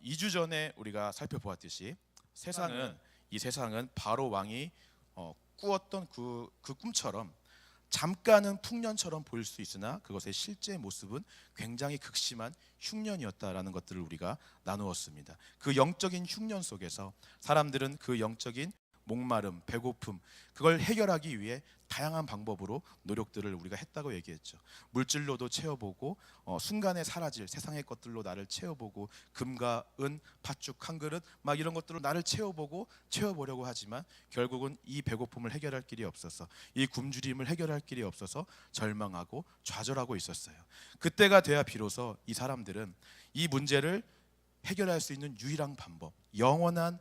2주 전에 우리가 살펴보았듯이 이 세상은 바로 왕이 꾸었던 그 꿈처럼 잠깐은 풍년처럼 보일 수 있으나 그것의 실제 모습은 굉장히 극심한 흉년이었다라는 것들을 우리가 나누었습니다. 그 영적인 흉년 속에서 사람들은 그 영적인 목마름, 배고픔, 그걸 해결하기 위해 다양한 방법으로 노력들을 우리가 했다고 얘기했죠. 물질로도 채워보고 순간에 사라질 세상의 것들로 나를 채워보고 금과 은, 팥죽 한 그릇 막 이런 것들로 나를 채워보려고 하지만 결국은 이 배고픔을 해결할 길이 없어서, 이 굶주림을 해결할 길이 없어서 절망하고 좌절하고 있었어요. 그때가 돼야 비로소 이 사람들은 이 문제를 해결할 수 있는 유일한 방법, 영원한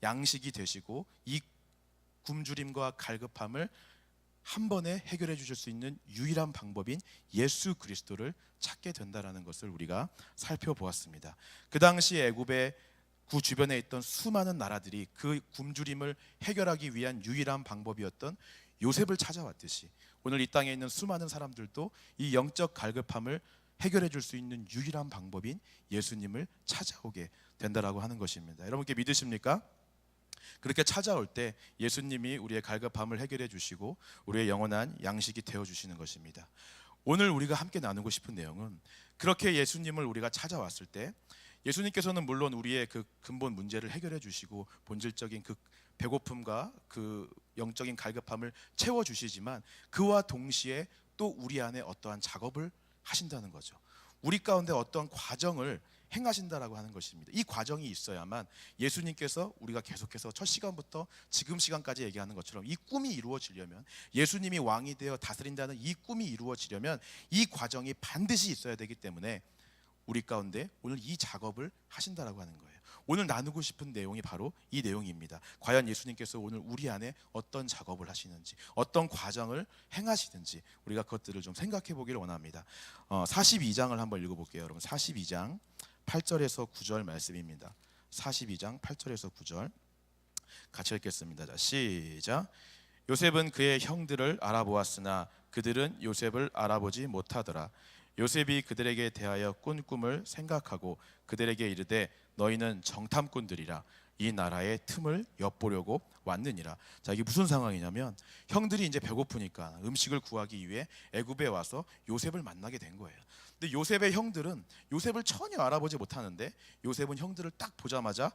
양식이 되시고 이 굶주림과 갈급함을 한 번에 해결해 주실 수 있는 유일한 방법인 예수 그리스도를 찾게 된다라는 것을 우리가 살펴보았습니다. 그 당시 애굽의 그 주변에 있던 수많은 나라들이 그 굶주림을 해결하기 위한 유일한 방법이었던 요셉을 찾아왔듯이 오늘 이 땅에 있는 수많은 사람들도 이 영적 갈급함을 해결해 줄 수 있는 유일한 방법인 예수님을 찾아오게 된다라고 하는 것입니다. 여러분께 믿으십니까? 그렇게 찾아올 때 예수님이 우리의 갈급함을 해결해 주시고 우리의 영원한 양식이 되어 주시는 것입니다. 오늘 우리가 함께 나누고 싶은 내용은 그렇게 예수님을 우리가 찾아왔을 때 예수님께서는 물론 우리의 그 근본 문제를 해결해 주시고 본질적인 그 배고픔과 그 영적인 갈급함을 채워 주시지만 그와 동시에 또 우리 안에 어떠한 작업을 하신다는 거죠. 우리 가운데 어떠한 과정을 행하신다라고 하는 것입니다. 이 과정이 있어야만 예수님께서 우리가 계속해서 첫 시간부터 지금 시간까지 얘기하는 것처럼 이 꿈이 이루어지려면, 예수님이 왕이 되어 다스린다는 이 꿈이 이루어지려면 이 과정이 반드시 있어야 되기 때문에 우리 가운데 오늘 이 작업을 하신다라고 하는 거예요. 오늘 나누고 싶은 내용이 바로 이 내용입니다. 과연 예수님께서 오늘 우리 안에 어떤 작업을 하시는지, 어떤 과정을 행하시는지 우리가 그것들을 좀 생각해 보기를 원합니다. 42장을 한번 읽어볼게요. 여러분, 42장 8절에서 9절 말씀입니다. 42장 8절에서 9절 같이 읽겠습니다. 자, 시작. 요셉은 그의 형들을 알아보았으나 그들은 요셉을 알아보지 못하더라. 요셉이 그들에게 대하여 꾼 꿈을 생각하고 그들에게 이르되 너희는 정탐꾼들이라 이 나라의 틈을 엿보려고 왔느니라. 자, 이게 무슨 상황이냐면 형들이 이제 배고프니까 음식을 구하기 위해 애굽에 와서 요셉을 만나게 된 거예요. 근데 요셉의 형들은 요셉을 전혀 알아보지 못하는데 요셉은 형들을 딱 보자마자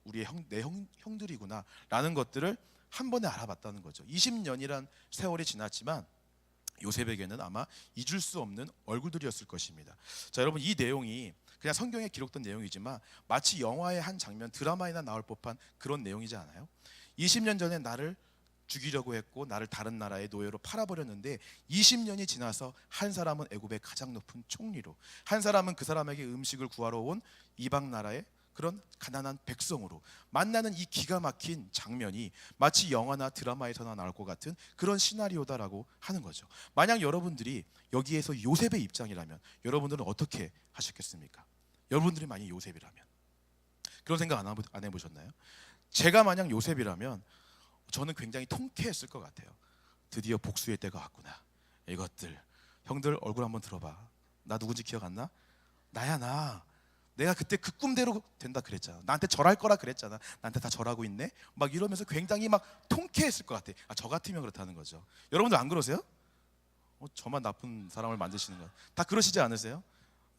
우리의 내 형들이구나 라는 것들을 한 번에 알아봤다는 거죠. 20년이란 세월이 지났지만 요셉에게는 아마 잊을 수 없는 얼굴들이었을 것입니다. 자, 여러분, 이 내용이 그냥 성경에 기록된 내용이지만 마치 영화의 한 장면, 드라마에나 나올 법한 그런 내용이지 않아요? 20년 전에 나를 죽이려고 했고 나를 다른 나라의 노예로 팔아버렸는데 20년이 지나서 한 사람은 애굽의 가장 높은 총리로, 한 사람은 그 사람에게 음식을 구하러 온 이방 나라의 그런 가난한 백성으로 만나는 이 기가 막힌 장면이 마치 영화나 드라마에서나 나올 것 같은 그런 시나리오다라고 하는 거죠. 만약 여러분들이 여기에서 요셉의 입장이라면 여러분들은 어떻게 하셨겠습니까? 여러분들이 만약 요셉이라면 그런 생각 안 해보셨나요? 제가 만약 요셉이라면 저는 굉장히 통쾌했을 것 같아요. 드디어 복수의 때가 왔구나. 이것들 형들 얼굴 한번 들어봐. 나 누군지 기억 안 나? 나야 나. 내가 그때 그 꿈대로 된다 그랬잖아. 나한테 절할 거라 그랬잖아. 나한테 다 절하고 있네. 막 이러면서 굉장히 막 통쾌했을 것 같아. 저 같으면 그렇다는 거죠. 여러분들 안 그러세요? 저만 나쁜 사람을 만드시는 거. 다 그러시지 않으세요?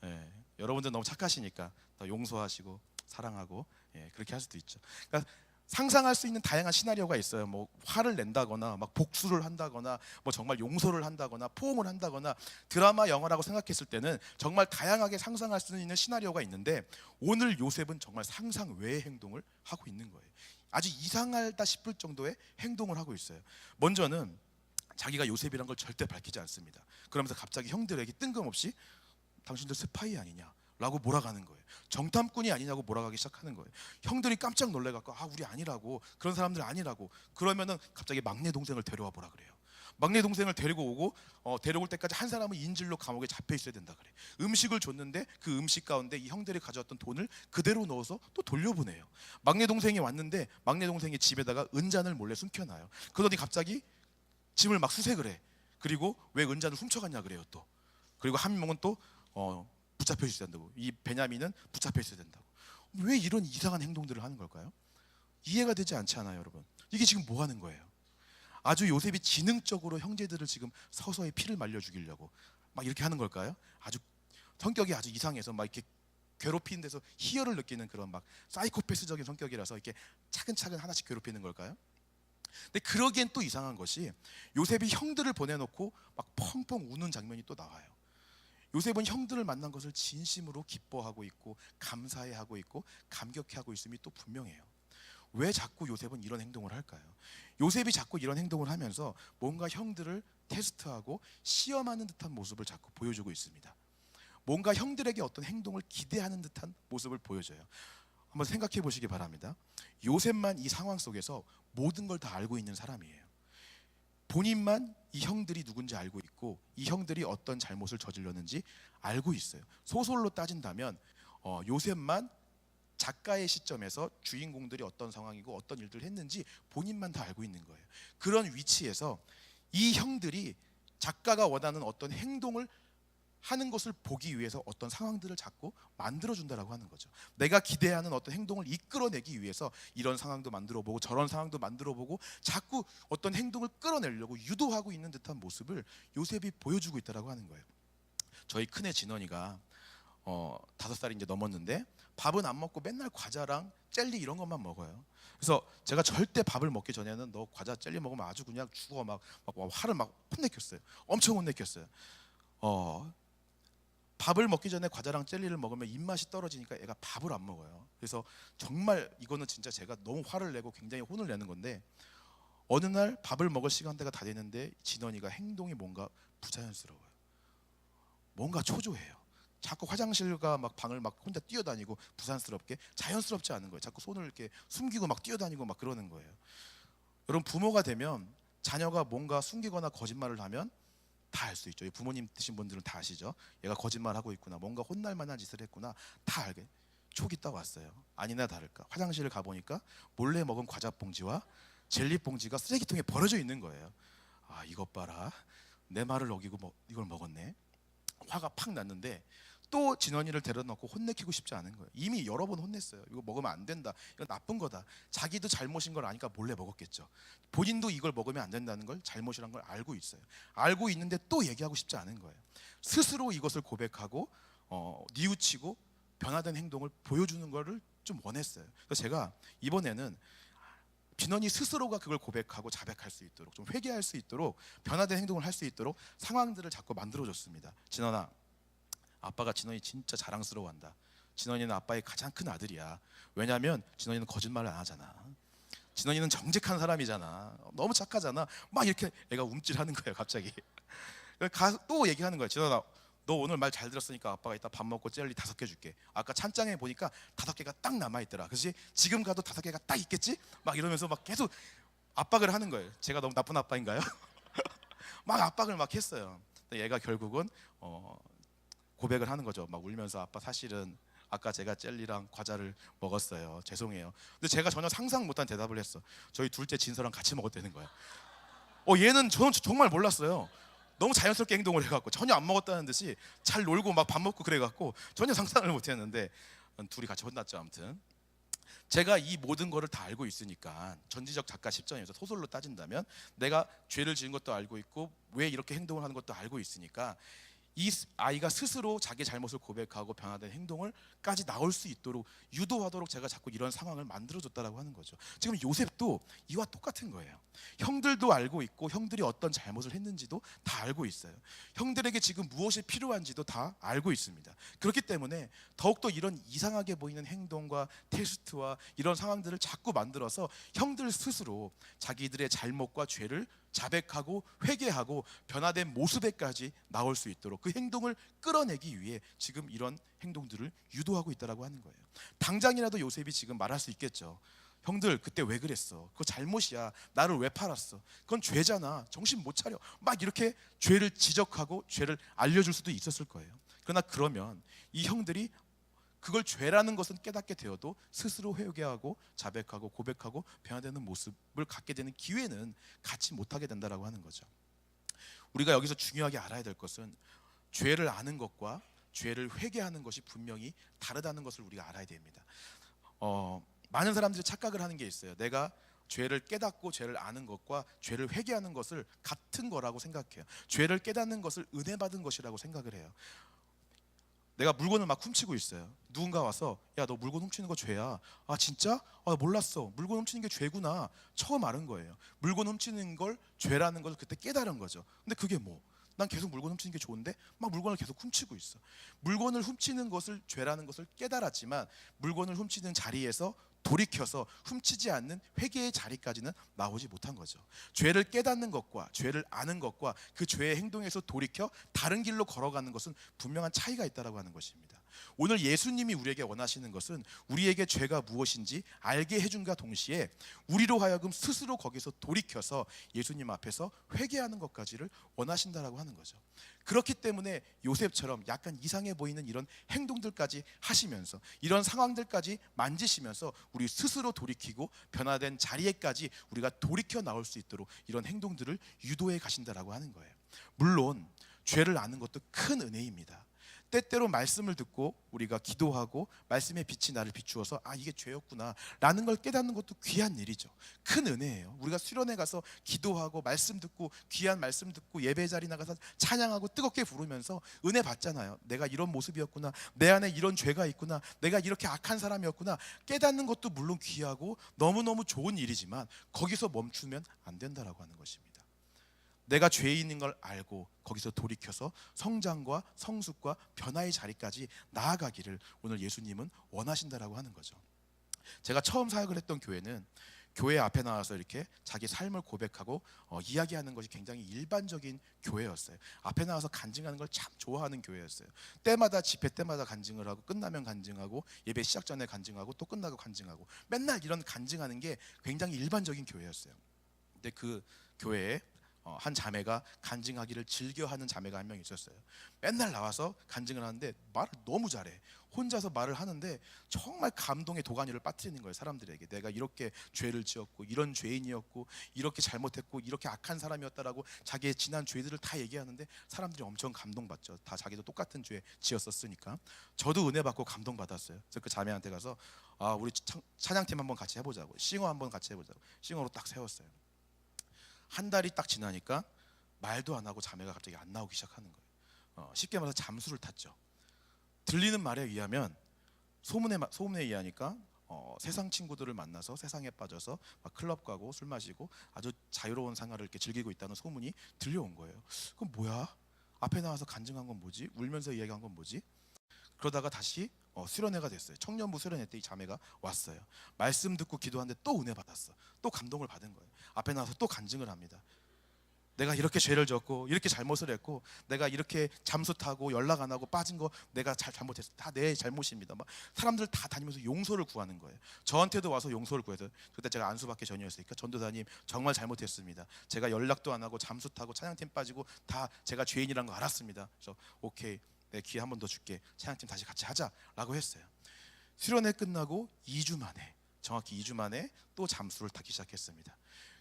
예, 여러분들 너무 착하시니까 더 용서하시고 사랑하고 그렇게 할 수도 있죠. 그러니까 상상할 수 있는 다양한 시나리오가 있어요. 뭐 화를 낸다거나 막 복수를 한다거나 뭐 정말 용서를 한다거나 포옹을 한다거나 드라마 영화라고 생각했을 때는 정말 다양하게 상상할 수 있는 시나리오가 있는데 오늘 요셉은 정말 상상 외의 행동을 하고 있는 거예요. 아주 이상하다 싶을 정도의 행동을 하고 있어요. 먼저는 자기가 요셉이란 걸 절대 밝히지 않습니다. 그러면서 갑자기 형들에게 뜬금없이 당신들 스파이 아니냐 라고 몰아가는 거예요. 정탐꾼이 아니냐고 몰아가기 시작하는 거예요. 형들이 깜짝 놀래갖고 우리 아니라고, 그런 사람들 아니라고. 그러면은 갑자기 막내 동생을 데려와 보라 그래요. 막내 동생을 데리고 오고 데려올 때까지 한 사람은 인질로 감옥에 잡혀 있어야 된다 그래. 음식을 줬는데 그 음식 가운데 이 형들이 가져왔던 돈을 그대로 넣어서 또 돌려보내요. 막내 동생이 왔는데 막내 동생이 집에다가 은잔을 몰래 숨겨놔요. 그러더니 갑자기 짐을 막 수색을 해. 그리고 왜 은잔을 훔쳐갔냐 그래요 또. 그리고 한 명은 또 붙잡혀 있어야 된다고. 이 베냐민은 붙잡혀 있어야 된다고. 왜 이런 이상한 행동들을 하는 걸까요? 이해가 되지 않지 않아요, 여러분? 이게 지금 뭐 하는 거예요? 아주 요셉이 지능적으로 형제들을 지금 서서히 피를 말려 죽이려고 막 이렇게 하는 걸까요? 아주 성격이 아주 이상해서 막 이렇게 괴롭히는 데서 희열을 느끼는 그런 막 사이코패스적인 성격이라서 이렇게 차근차근 하나씩 괴롭히는 걸까요? 근데 그러기엔 또 이상한 것이 요셉이 형들을 보내놓고 막 펑펑 우는 장면이 또 나와요. 요셉은 형들을 만난 것을 진심으로 기뻐하고 있고 감사해하고 있고 감격해하고 있음이 또 분명해요. 왜 자꾸 요셉은 이런 행동을 할까요? 요셉이 자꾸 이런 행동을 하면서 뭔가 형들을 테스트하고 시험하는 듯한 모습을 자꾸 보여주고 있습니다. 뭔가 형들에게 어떤 행동을 기대하는 듯한 모습을 보여줘요. 한번 생각해 보시기 바랍니다. 요셉만 이 상황 속에서 모든 걸 다 알고 있는 사람이에요. 본인만 이 형들이 누군지 알고 있고 이 형들이 어떤 잘못을 저질렀는지 알고 있어요. 소설로 따진다면 요셉만 작가의 시점에서 주인공들이 어떤 상황이고 어떤 일들을 했는지 본인만 다 알고 있는 거예요. 그런 위치에서 이 형들이 작가가 원하는 어떤 행동을 하는 것을 보기 위해서 어떤 상황들을 자꾸 만들어준다라고 하는 거죠. 내가 기대하는 어떤 행동을 이끌어내기 위해서 이런 상황도 만들어보고 저런 상황도 만들어보고 자꾸 어떤 행동을 끌어내려고 유도하고 있는 듯한 모습을 요셉이 보여주고 있다라고 하는 거예요. 저희 큰애 진원이가 5살이 이제 넘었는데 밥은 안 먹고 맨날 과자랑 젤리 이런 것만 먹어요. 그래서 제가 절대 밥을 먹기 전에는 너 과자 젤리 먹으면 아주 그냥 죽어 막 화를 막 혼내켰어요. 엄청 혼내켰어요. 밥을 먹기 전에 과자랑 젤리를 먹으면 입맛이 떨어지니까 애가 밥을 안 먹어요. 그래서 정말 이거는 진짜 제가 너무 화를 내고 굉장히 혼을 내는 건데 어느 날 밥을 먹을 시간대가 다 됐는데 진원이가 행동이 뭔가 부자연스러워요. 뭔가 초조해요. 자꾸 화장실과 막 방을 막 혼자 뛰어다니고 부산스럽게 자연스럽지 않은 거예요. 자꾸 손을 이렇게 숨기고 막 뛰어다니고 막 그러는 거예요. 여러분 부모가 되면 자녀가 뭔가 숨기거나 거짓말을 하면 다 알 수 있죠. 부모님 되신 분들은 다 아시죠. 얘가 거짓말하고 있구나, 뭔가 혼날 만한 짓을 했구나, 다 알게. 촉이 딱 왔어요. 아니나 다를까 화장실을 가보니까 몰래 먹은 과자 봉지와 젤리 봉지가 쓰레기통에 버려져 있는 거예요. 아 이것 봐라, 내 말을 어기고 이걸 먹었네. 화가 팍 났는데 또 진원이를 데려놓고 혼내키고 싶지 않은 거예요. 이미 여러 번 혼냈어요. 이거 먹으면 안 된다, 이거 나쁜 거다. 자기도 잘못인 걸 아니까 몰래 먹었겠죠. 본인도 이걸 먹으면 안 된다는 걸 잘못이란 걸 알고 있어요. 알고 있는데 또 얘기하고 싶지 않은 거예요. 스스로 이것을 고백하고 뉘우치고 변화된 행동을 보여주는 거를 좀 원했어요. 그래서 제가 이번에는 진원이 스스로가 그걸 고백하고 자백할 수 있도록, 좀 회개할 수 있도록, 변화된 행동을 할 수 있도록 상황들을 자꾸 만들어줬습니다. 진원아, 아빠가 진원이 진짜 자랑스러워한다. 진원이는 아빠의 가장 큰 아들이야. 왜냐하면 진원이는 거짓말을 안 하잖아. 진원이는 정직한 사람이잖아. 너무 착하잖아. 막 이렇게 애가 움찔하는 거예요. 갑자기 또 얘기하는 거예요. 진원아, 너 오늘 말 잘 들었으니까 아빠가 이따 밥 먹고 젤리 5개 줄게. 아까 찬장에 보니까 5개가 딱 남아있더라. 그렇지? 지금 가도 5개가 딱 있겠지? 막 이러면서 막 계속 압박을 하는 거예요. 제가 너무 나쁜 아빠인가요? 막 압박을 막 했어요. 얘가 결국은 고백을 하는 거죠. 막 울면서 아빠 사실은 아까 제가 젤리랑 과자를 먹었어요. 죄송해요. 근데 제가 전혀 상상 못한 대답을 했어. 저희 둘째 진서랑 같이 먹었다는 거야. 얘는 저는 정말 몰랐어요. 너무 자연스럽게 행동을 해갖고 전혀 안 먹었다는 듯이 잘 놀고 막 밥 먹고 그래갖고 전혀 상상을 못했는데 둘이 같이 혼났죠. 아무튼 제가 이 모든 거를 다 알고 있으니까 전지적 작가 십전에서 소설로 따진다면 내가 죄를 지은 것도 알고 있고 왜 이렇게 행동을 하는 것도 알고 있으니까 이 아이가 스스로 자기 잘못을 고백하고 변화된 행동을까지 나올 수 있도록 유도하도록 제가 자꾸 이런 상황을 만들어줬다라고 하는 거죠. 지금 요셉도 이와 똑같은 거예요. 형들도 알고 있고 형들이 어떤 잘못을 했는지도 다 알고 있어요. 형들에게 지금 무엇이 필요한지도 다 알고 있습니다. 그렇기 때문에 더욱더 이런 이상하게 보이는 행동과 테스트와 이런 상황들을 자꾸 만들어서 형들 스스로 자기들의 잘못과 죄를 자백하고 회개하고 변화된 모습에까지 나올 수 있도록 그 행동을 끌어내기 위해 지금 이런 행동들을 유도하고 있다라고 하는 거예요. 당장이라도 요셉이 지금 말할 수 있겠죠. 형들 그때 왜 그랬어? 그거 잘못이야. 나를 왜 팔았어? 그건 죄잖아. 정신 못 차려. 막 이렇게 죄를 지적하고 죄를 알려줄 수도 있었을 거예요. 그러나 그러면 이 형들이 그걸 죄라는 것은 깨닫게 되어도 스스로 회개하고 자백하고 고백하고 변화되는 모습을 갖게 되는 기회는 갖지 못하게 된다라고 하는 거죠. 우리가 여기서 중요하게 알아야 될 것은 죄를 아는 것과 죄를 회개하는 것이 분명히 다르다는 것을 우리가 알아야 됩니다. 많은 사람들이 착각을 하는 게 있어요. 내가 죄를 깨닫고 죄를 아는 것과 죄를 회개하는 것을 같은 거라고 생각해요. 죄를 깨닫는 것을 은혜 받은 것이라고 생각을 해요. 내가 물건을 막 훔치고 있어요. 누군가 와서 야, 너 물건 훔치는 거 죄야. 아, 진짜? 아, 몰랐어. 물건 훔치는 게 죄구나. 처음 아는 거예요. 물건 훔치는 걸 죄라는 걸 그때 깨달은 거죠. 근데 그게 뭐? 난 계속 물건 훔치는 게 좋은데 막 물건을 계속 훔치고 있어. 물건을 훔치는 것을 죄라는 것을 깨달았지만 물건을 훔치는 자리에서 돌이켜서 훔치지 않는 회개의 자리까지는 나오지 못한 거죠. 죄를 깨닫는 것과 죄를 아는 것과 그 죄의 행동에서 돌이켜 다른 길로 걸어가는 것은 분명한 차이가 있다고 하는 것입니다. 오늘 예수님이 우리에게 원하시는 것은 우리에게 죄가 무엇인지 알게 해준과 동시에 우리로 하여금 스스로 거기서 돌이켜서 예수님 앞에서 회개하는 것까지를 원하신다라고 하는 거죠. 그렇기 때문에 요셉처럼 약간 이상해 보이는 이런 행동들까지 하시면서 이런 상황들까지 만지시면서 우리 스스로 돌이키고 변화된 자리에까지 우리가 돌이켜 나올 수 있도록 이런 행동들을 유도해 가신다라고 하는 거예요. 물론 죄를 아는 것도 큰 은혜입니다. 때때로 말씀을 듣고 우리가 기도하고 말씀의 빛이 나를 비추어서 아, 이게 죄였구나 라는 걸 깨닫는 것도 귀한 일이죠. 큰 은혜예요. 우리가 수련회 가서 기도하고 말씀 듣고 귀한 말씀 듣고 예배 자리 나가서 찬양하고 뜨겁게 부르면서 은혜 받잖아요. 내가 이런 모습이었구나, 내 안에 이런 죄가 있구나, 내가 이렇게 악한 사람이었구나 깨닫는 것도 물론 귀하고 너무너무 좋은 일이지만 거기서 멈추면 안 된다라고 하는 것입니다. 내가 죄인인 걸 알고 거기서 돌이켜서 성장과 성숙과 변화의 자리까지 나아가기를 오늘 예수님은 원하신다라고 하는 거죠. 제가 처음 사역을 했던 교회는 교회 앞에 나와서 이렇게 자기 삶을 고백하고 이야기하는 것이 굉장히 일반적인 교회였어요. 앞에 나와서 간증하는 걸 참 좋아하는 교회였어요. 때마다 집회 때마다 간증을 하고 끝나면 간증하고 예배 시작 전에 간증하고 또 끝나고 간증하고 맨날 이런 간증하는 게 굉장히 일반적인 교회였어요. 근데 그 교회에 한 자매가 간증하기를 즐겨하는 자매가 한 명 있었어요. 맨날 나와서 간증을 하는데 말을 너무 잘해. 혼자서 말을 하는데 정말 감동의 도가니를 빠뜨리는 거예요. 사람들에게 내가 이렇게 죄를 지었고 이런 죄인이었고 이렇게 잘못했고 이렇게 악한 사람이었다라고 자기의 지난 죄들을 다 얘기하는데 사람들이 엄청 감동받죠. 다 자기도 똑같은 죄 지었었으니까. 저도 은혜 받고 감동받았어요. 그래서 그 자매한테 가서 아, 우리 찬양팀 한번 같이 해보자고, 싱어 한번 같이 해보자고 싱어로 딱 세웠어요. 한 달이 딱 지나니까 말도 안 하고 자매가 갑자기 안 나오기 시작하는 거예요. 쉽게 말해서 잠수를 탔죠. 들리는 말에 의하면 소문에 의하니까 세상 친구들을 만나서 세상에 빠져서 막 클럽 가고 술 마시고 아주 자유로운 생활을 이렇게 즐기고 있다는 소문이 들려온 거예요. 그럼 뭐야? 앞에 나와서 간증한 건 뭐지? 울면서 이야기한 건 뭐지? 그러다가 다시 수련회가 됐어요. 청년부 수련회 때 이 자매가 왔어요. 말씀 듣고 기도하는데 또 은혜 받았어. 또 감동을 받은 거예요. 앞에 나와서 또 간증을 합니다. 내가 이렇게 죄를 졌고 이렇게 잘못을 했고 내가 이렇게 잠수 타고 연락 안 하고 빠진 거 내가 잘못했어. 다 내 잘못입니다. 막 사람들 다 다니면서 용서를 구하는 거예요. 저한테도 와서 용서를 구해서 그때 제가 안수받기 전이었으니까 전도사님 정말 잘못했습니다. 제가 연락도 안 하고 잠수 타고 찬양팀 빠지고 다 제가 죄인이라는 거 알았습니다. 그래서 오케이, 내 기회 한 번 더 줄게. 찬양팀 다시 같이 하자라고 했어요. 수련회 끝나고 2주 만에, 정확히 2주 만에 또 잠수를 타기 시작했습니다.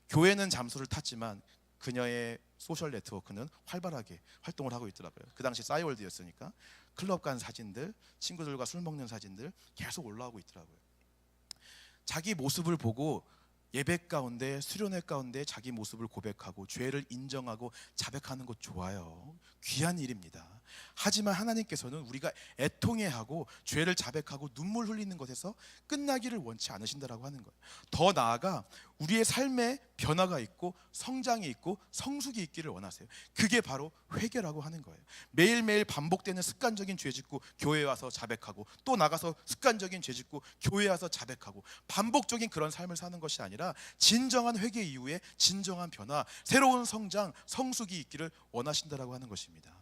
교회는 잠수를 탔지만 그녀의 소셜 네트워크는 활발하게 활동을 하고 있더라고요. 그 당시 싸이월드였으니까 클럽 간 사진들, 친구들과 술 먹는 사진들 계속 올라오고 있더라고요. 자기 모습을 보고 예배 가운데, 수련회 가운데 자기 모습을 고백하고 죄를 인정하고 자백하는 것 좋아요. 귀한 일입니다. 하지만 하나님께서는 우리가 애통해하고 죄를 자백하고 눈물 흘리는 것에서 끝나기를 원치 않으신다라고 하는 거예요. 더 나아가 우리의 삶에 변화가 있고 성장이 있고 성숙이 있기를 원하세요. 그게 바로 회개라고 하는 거예요. 매일매일 반복되는 습관적인 죄 짓고 교회에 와서 자백하고 또 나가서 습관적인 죄 짓고 교회에 와서 자백하고 반복적인 그런 삶을 사는 것이 아니라 진정한 회개 이후에 진정한 변화, 새로운 성장, 성숙이 있기를 원하신다라고 하는 것입니다.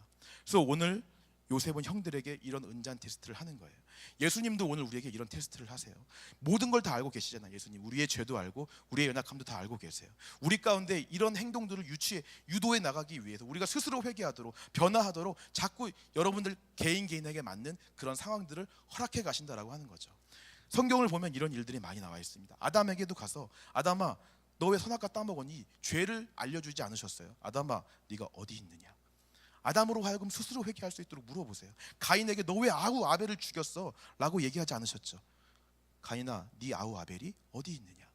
그래서 오늘 요셉은 형들에게 이런 은잔 테스트를 하는 거예요. 예수님도 오늘 우리에게 이런 테스트를 하세요. 모든 걸 다 알고 계시잖아요. 예수님 우리의 죄도 알고 우리의 연약함도 다 알고 계세요. 우리 가운데 이런 행동들을 유도해 나가기 위해서 우리가 스스로 회개하도록 변화하도록 자꾸 여러분들 개인에게 맞는 그런 상황들을 허락해 가신다라고 하는 거죠. 성경을 보면 이런 일들이 많이 나와 있습니다. 아담에게도 가서 아담아 너 왜 선악과 따먹었니? 죄를 알려주지 않으셨어요. 아담아 네가 어디 있느냐? 아담으로 하여금 스스로 회개할 수 있도록 물어보세요. 가인에게 너 왜 아벨을 죽였어? 라고 얘기하지 않으셨죠. 가인아, 네 아우 아벨이 어디 있느냐.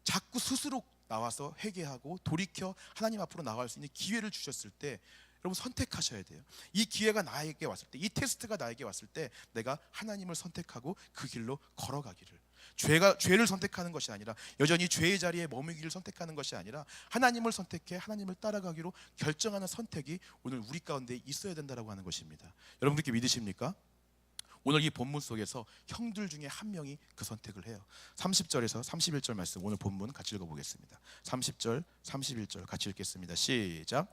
자꾸 스스로 나와서 회개하고 돌이켜 하나님 앞으로 나갈 수 있는 기회를 주셨을 때 여러분 선택하셔야 돼요. 이 기회가 나에게 왔을 때, 이 테스트가 나에게 왔을 때 내가 하나님을 선택하고 그 길로 걸어가기를, 죄를 선택하는 것이 아니라, 여전히 죄의 자리에 머무기를 선택하는 것이 아니라 하나님을 선택해 하나님을 따라가기로 결정하는 선택이 오늘 우리 가운데 있어야 된다라고 하는 것입니다. 여러분들께 믿으십니까? 오늘 이 본문 속에서 형들 중에 한 명이 그 선택을 해요. 30절에서 31절 말씀, 오늘 본문 같이 읽어보겠습니다. 30절 31절 같이 읽겠습니다. 시작.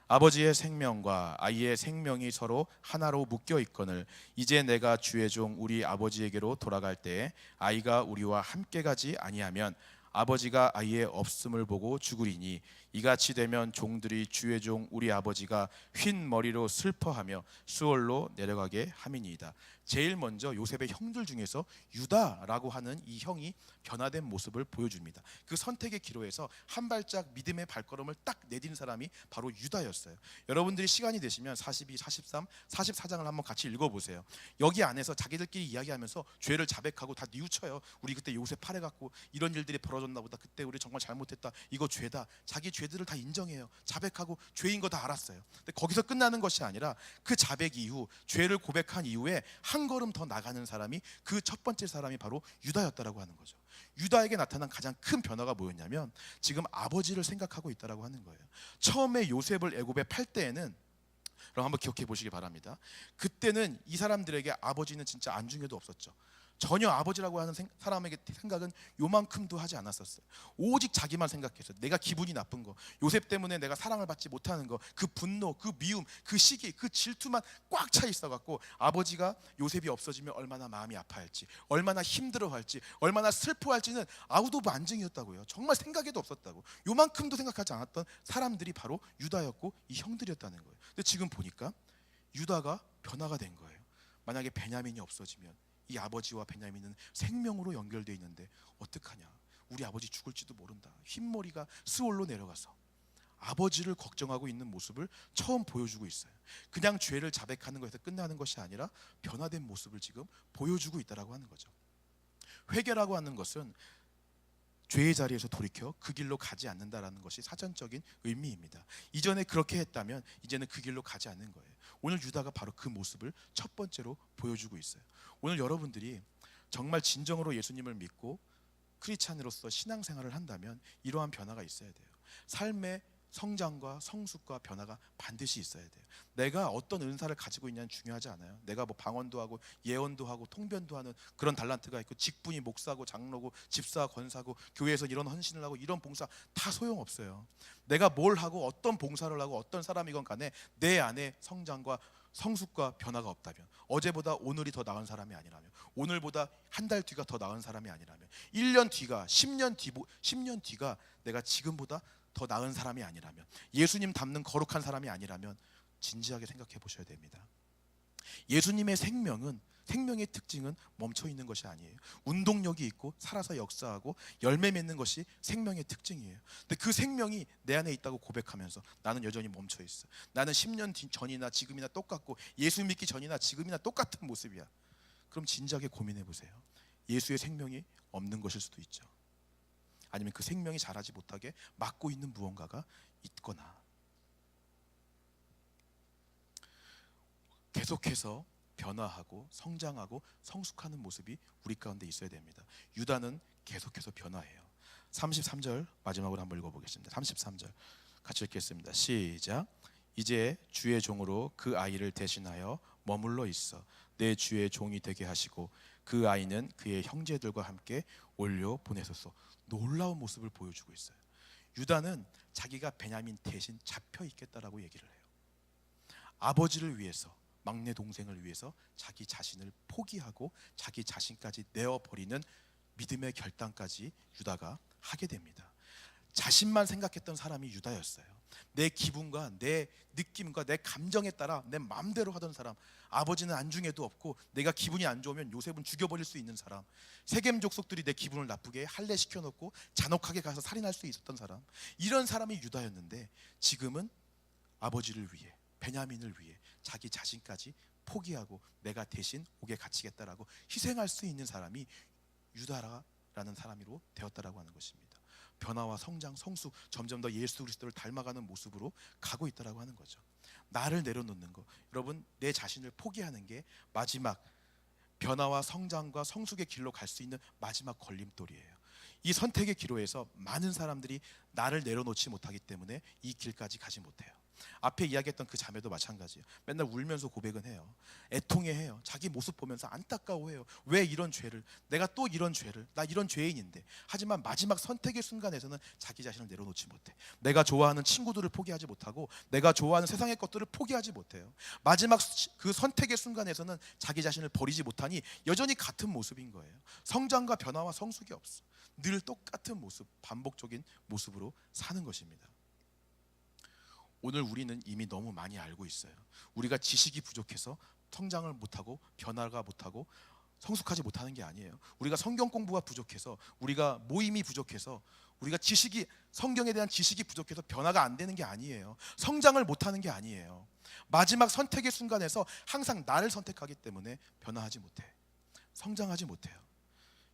아버지의 생명과 아이의 생명이 서로 하나로 묶여 있거늘 이제 내가 주의 종 우리 아버지에게로 돌아갈 때에 아이가 우리와 함께 가지 아니하면 아버지가 아이의 없음을 보고 죽으리니 이같이 되면 종들이 주의 종 우리 아버지가 휜 머리로 슬퍼하며 수월로 내려가게 함이니이다. 제일 먼저 요셉의 형들 중에서 유다라고 하는 이 형이 변화된 모습을 보여줍니다. 그 선택의 기로에서 한 발짝 믿음의 발걸음을 딱 내딘 사람이 바로 유다였어요. 여러분들이 시간이 되시면 42, 43, 44장을 한번 같이 읽어보세요. 여기 안에서 자기들끼리 이야기하면서 죄를 자백하고 다 뉘우쳐요. 우리 그때 요셉 팔아갖고 이런 일들이 벌어졌나 보다, 그때 우리 정말 잘못했다, 이거 죄다. 자기 죄들을 다 인정해요. 자백하고 죄인 거 다 알았어요. 근데 거기서 끝나는 것이 아니라 그 자백 이후, 죄를 고백한 이후에 한 걸음 더 나가는 사람이, 그 첫 번째 사람이 바로 유다였다라고 하는 거죠. 유다에게 나타난 가장 큰 변화가 뭐였냐면 지금 아버지를 생각하고 있다라고 하는 거예요. 처음에 요셉을 애굽에 팔 때에는, 그럼 한번 기억해 보시기 바랍니다. 그때는 이 사람들에게 아버지는 진짜 안중에도 없었죠. 전혀 아버지라고 하는 사람에게 생각은 요만큼도 하지 않았었어요. 오직 자기만 생각했어요. 내가 기분이 나쁜 거, 요셉 때문에 내가 사랑을 받지 못하는 거, 그 분노, 그 미움, 그 시기, 그 질투만 꽉 차 있어갖고 아버지가 요셉이 없어지면 얼마나 마음이 아파할지, 얼마나 힘들어할지, 얼마나 슬퍼할지는 아무도 반증이었다고요. 정말 생각에도 없었다고. 요만큼도 생각하지 않았던 사람들이 바로 유다였고 이 형들이었다는 거예요. 근데 지금 보니까 유다가 변화가 된 거예요. 만약에 베냐민이 없어지면 이 아버지와 베냐민은 생명으로 연결되어 있는데 어떡하냐, 우리 아버지 죽을지도 모른다. 흰머리가 스올로 내려가서 아버지를 걱정하고 있는 모습을 처음 보여주고 있어요. 그냥 죄를 자백하는 것에서 끝나는 것이 아니라 변화된 모습을 지금 보여주고 있다라고 하는 거죠. 회개라고 하는 것은 죄의 자리에서 돌이켜 그 길로 가지 않는다라는 것이 사전적인 의미입니다. 이전에 그렇게 했다면 이제는 그 길로 가지 않는 거예요. 오늘 유다가 바로 그 모습을 첫 번째로 보여주고 있어요. 오늘 여러분들이 정말 진정으로 예수님을 믿고 크리스찬으로서 신앙생활을 한다면 이러한 변화가 있어야 돼요. 삶의 성장과 성숙과 변화가 반드시 있어야 돼요. 내가 어떤 은사를 가지고 있냐는 중요하지 않아요. 내가 뭐 방언도 하고 예언도 하고 통변도 하는 그런 달란트가 있고, 직분이 목사고 장로고 집사 권사고 교회에서 이런 헌신을 하고 이런 봉사 다 소용없어요. 내가 뭘 하고 어떤 봉사를 하고 어떤 사람이건 간에 내 안에 성장과 성숙과 변화가 없다면, 어제보다 오늘이 더 나은 사람이 아니라면, 오늘보다 한 달 뒤가 더 나은 사람이 아니라면, 1년 뒤가 10년 뒤가 내가 지금보다 더 나은 사람이 아니라면, 예수님 닮는 거룩한 사람이 아니라면 진지하게 생각해 보셔야 됩니다. 예수님의 생명의 특징은 멈춰 있는 것이 아니에요. 운동력이 있고 살아서 역사하고 열매 맺는 것이 생명의 특징이에요. 근데 그 생명이 내 안에 있다고 고백하면서 나는 여전히 멈춰 있어. 나는 10년 전이나 지금이나 똑같고 예수 믿기 전이나 지금이나 똑같은 모습이야. 그럼 진지하게 고민해 보세요. 예수의 생명이 없는 것일 수도 있죠. 아니면 그 생명이 자라지 못하게 막고 있는 무언가가 있거나. 계속해서 변화하고 성장하고 성숙하는 모습이 우리 가운데 있어야 됩니다. 유다는 계속해서 변화해요. 33절 마지막으로 한번 읽어보겠습니다. 33절 같이 읽겠습니다. 시작. 이제 주의 종으로 그 아이를 대신하여 머물러 있어 내 주의 종이 되게 하시고 그 아이는 그의 형제들과 함께 올려 보내소서. 놀라운 모습을 보여주고 있어요. 유다는 자기가 베냐민 대신 잡혀 있겠다라고 얘기를 해요. 아버지를 위해서, 막내 동생을 위해서 자기 자신을 포기하고 자기 자신까지 내어버리는 믿음의 결단까지 유다가 하게 됩니다. 자신만 생각했던 사람이 유다였어요. 내 기분과 내 느낌과 내 감정에 따라 내 마음대로 하던 사람, 아버지는 안중에도 없고 내가 기분이 안 좋으면 요셉은 죽여버릴 수 있는 사람, 세겜 족속들이 내 기분을 나쁘게 할례 시켜놓고 잔혹하게 가서 살인할 수 있었던 사람, 이런 사람이 유다였는데 지금은 아버지를 위해, 베냐민을 위해 자기 자신까지 포기하고 내가 대신 옥에 갇히겠다라고 희생할 수 있는 사람이 유다라는 사람으로 되었다라고 하는 것입니다. 변화와 성장, 성숙, 점점 더 예수 그리스도를 닮아가는 모습으로 가고 있다라고 하는 거죠. 나를 내려놓는 거, 여러분 내 자신을 포기하는 게 마지막 변화와 성장과 성숙의 길로 갈 수 있는 마지막 걸림돌이에요. 이 선택의 기로에서 많은 사람들이 나를 내려놓지 못하기 때문에 이 길까지 가지 못해요. 앞에 이야기했던 그 자매도 마찬가지예요. 맨날 울면서 고백은 해요. 애통해해요. 자기 모습 보면서 안타까워해요. 왜 이런 죄를, 내가 또 이런 죄를, 나 이런 죄인인데. 하지만 마지막 선택의 순간에서는 자기 자신을 내려놓지 못해. 내가 좋아하는 친구들을 포기하지 못하고 내가 좋아하는 세상의 것들을 포기하지 못해요. 마지막 그 선택의 순간에서는 자기 자신을 버리지 못하니 여전히 같은 모습인 거예요. 성장과 변화와 성숙이 없어. 늘 똑같은 모습, 반복적인 모습으로 사는 것입니다. 오늘 우리는 이미 너무 많이 알고 있어요. 우리가 지식이 부족해서 성장을 못하고 변화가 못하고 성숙하지 못하는 게 아니에요. 우리가 성경 공부가 부족해서, 우리가 모임이 부족해서, 우리가 성경에 대한 지식이 부족해서 변화가 안 되는 게 아니에요. 성장을 못하는 게 아니에요. 마지막 선택의 순간에서 항상 나를 선택하기 때문에 변화하지 못해. 성장하지 못해요.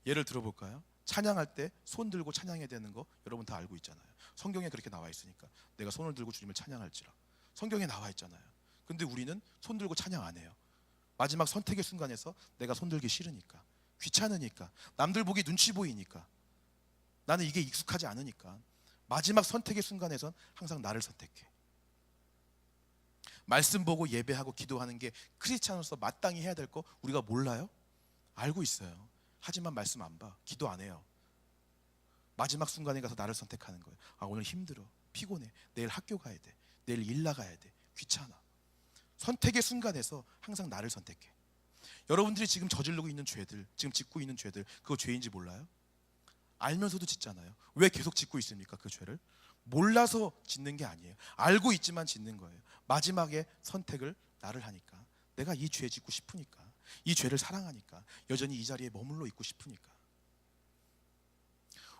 예를 들어볼까요? 찬양할 때 손 들고 찬양해야 되는 거 여러분 다 알고 있잖아요. 성경에 그렇게 나와 있으니까 내가 손을 들고 주님을 찬양할지라. 성경에 나와 있잖아요. 근데 우리는 손 들고 찬양 안 해요. 마지막 선택의 순간에서 내가 손 들기 싫으니까, 귀찮으니까, 남들 보기 눈치 보이니까, 나는 이게 익숙하지 않으니까 마지막 선택의 순간에선 항상 나를 선택해. 말씀 보고 예배하고 기도하는 게 크리스찬으로서 마땅히 해야 될 거 우리가 몰라요? 알고 있어요. 하지만 말씀 안 봐. 기도 안 해요. 마지막 순간에 가서 나를 선택하는 거예요. 아, 오늘 힘들어, 피곤해, 내일 학교 가야 돼, 내일 일 나가야 돼, 귀찮아. 선택의 순간에서 항상 나를 선택해. 여러분들이 지금 저지르고 있는 죄들, 지금 짓고 있는 죄들, 그거 죄인지 몰라요? 알면서도 짓잖아요. 왜 계속 짓고 있습니까? 그 죄를 몰라서 짓는 게 아니에요. 알고 있지만 짓는 거예요. 마지막에 선택을 나를 하니까, 내가 이 죄 짓고 싶으니까, 이 죄를 사랑하니까, 여전히 이 자리에 머물러 있고 싶으니까.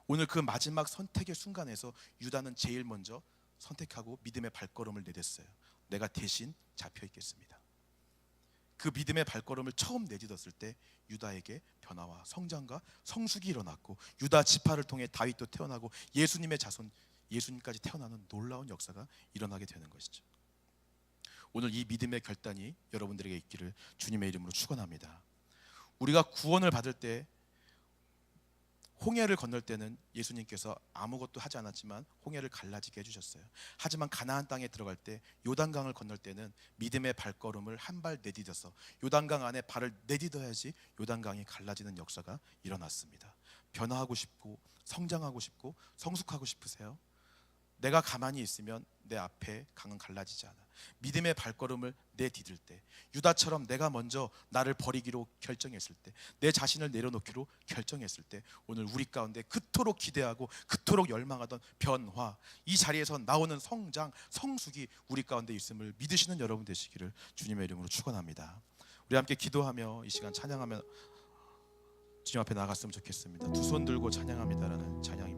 오늘 그 마지막 선택의 순간에서 유다는 제일 먼저 선택하고 믿음의 발걸음을 내딛었어요. 내가 대신 잡혀 있겠습니다. 그 믿음의 발걸음을 처음 내딛었을 때 유다에게 변화와 성장과 성숙이 일어났고, 유다 지파를 통해 다윗도 태어나고 예수님의 자손 예수님까지 태어나는 놀라운 역사가 일어나게 되는 것이죠. 오늘 이 믿음의 결단이 여러분들에게 있기를 주님의 이름으로 축원합니다. 우리가 구원을 받을 때, 홍해를 건널 때는 예수님께서 아무것도 하지 않았지만 홍해를 갈라지게 해주셨어요. 하지만 가나안 땅에 들어갈 때, 요단강을 건널 때는 믿음의 발걸음을 한 발 내딛어서 요단강 안에 발을 내딛어야지 요단강이 갈라지는 역사가 일어났습니다. 변화하고 싶고 성장하고 싶고 성숙하고 싶으세요? 내가 가만히 있으면 내 앞에 강은 갈라지지 않아. 믿음의 발걸음을 내디딜 때, 유다처럼 내가 먼저 나를 버리기로 결정했을 때, 내 자신을 내려놓기로 결정했을 때, 오늘 우리 가운데 그토록 기대하고 그토록 열망하던 변화, 이 자리에서 나오는 성장, 성숙이 우리 가운데 있음을 믿으시는 여러분 되시기를 주님의 이름으로 축원합니다. 우리 함께 기도하며 이 시간 찬양하며 주님 앞에 나갔으면 좋겠습니다. 두 손 들고 찬양합니다라는 찬양입니다.